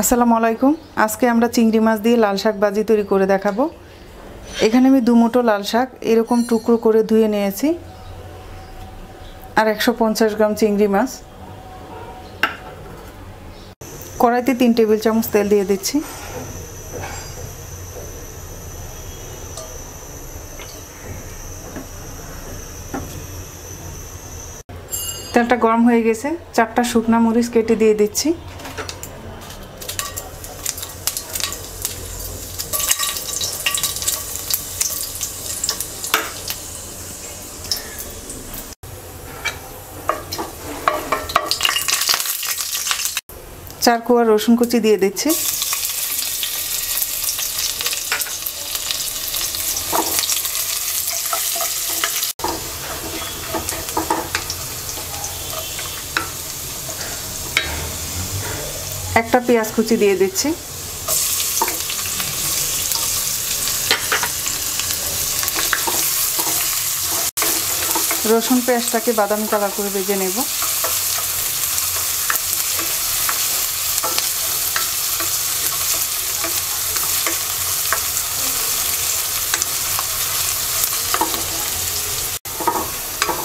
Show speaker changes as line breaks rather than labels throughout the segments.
আসসালামু আলাইকুম। আজকে আমরা চিংড়ি মাছ দিয়ে লাল শাক ভাজি তৈরি করে দেখাবো। এখানে আমি 2 মুঠো লাল শাক এরকম টুকরো করে ধুয়ে নিয়েছি আর 150 গ্রাম চিংড়ি মাছ। কড়াইতে 3 টেবিল চামচ তেল দিয়ে দিচ্ছি। তেলটা গরম হয়ে গেছে, 4টা শুকনা মরিচ কেটে দিয়ে দিচ্ছি। চার কোয়া রসুন কুচি দিয়ে দিচ্ছি। একটা পেঁয়াজ কুচি দিয়ে দিচ্ছি। রসুন পেঁয়াজটাকে বাদামি কালার করে ভেজে নেব।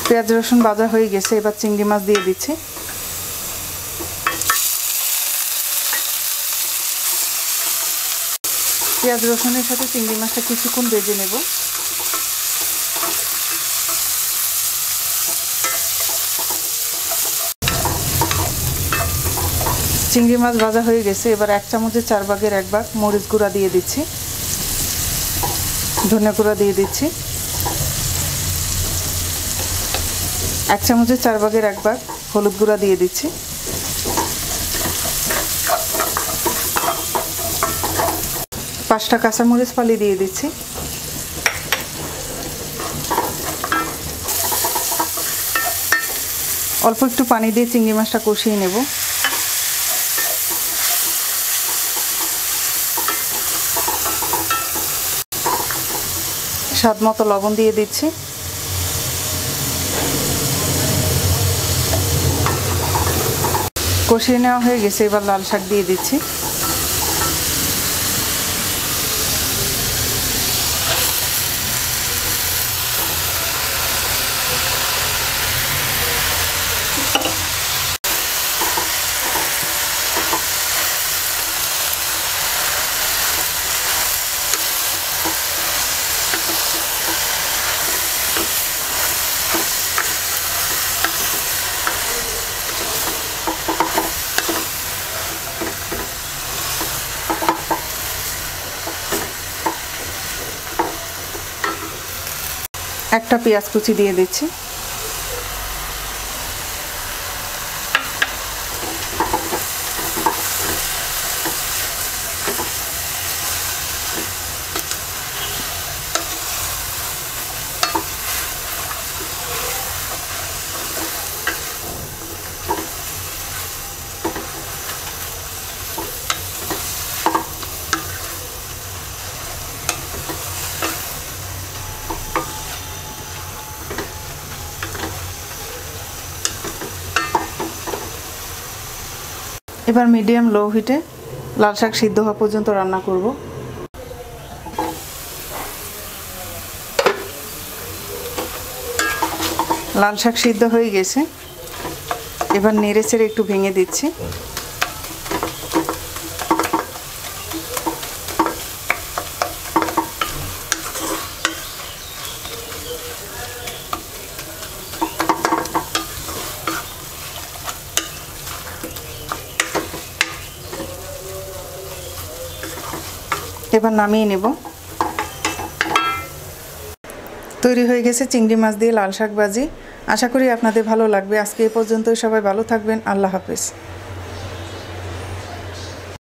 পেঁয়াজ রসুন ভাজা হয়ে গেছে, এবার চিংড়ি মাছ দিয়ে দিচ্ছি। পেঁয়াজ রসুনের সাথে চিংড়ি মাছটা কিছুক্ষণ ভেজে নেব। চিংড়ি মাছ ভাজা হয়ে গেছে, এবার 1 চামচের 4 ভাগের 1 ভাগ মরিচ গুঁড়া দিয়ে দিচ্ছি, ধনে গুঁড়া দিয়ে দিচ্ছি। 1 চামচের 4 ভাগের 1 ভাগ হলুদ গুঁড়া দিয়ে দিচ্ছি। পাঁচটা কাঁচামরিচ ফালি দিয়ে দিচ্ছি। অল্প একটু পানি দিয়ে চিংড়ি মাছটা কষিয়ে নেব। স্বাদ মতো লবণ দিয়ে দিচ্ছি। কষিয়ে নেওয়া হয়ে গেছে, এবার লাল শাক দিয়ে দিচ্ছি। একটা পেঁয়াজ কুচি দিয়ে দিচ্ছি। এবার মিডিয়াম লো হিটে লাল শাক সিদ্ধ হওয়া পর্যন্ত রান্না করব। লাল শাক সিদ্ধ হয়ে গেছে, এবার নেড়ে চেড়ে একটু ভেঙে দিচ্ছি। এবার নামিয়ে নেব। তৈরি হয়ে গেছে চিংড়ি মাছ দিয়ে লাল শাক ভাজি। আশা করি আপনাদের ভালো লাগবে। আজকে এই পর্যন্তই। সবাই ভালো থাকবেন। আল্লাহ হাফেজ।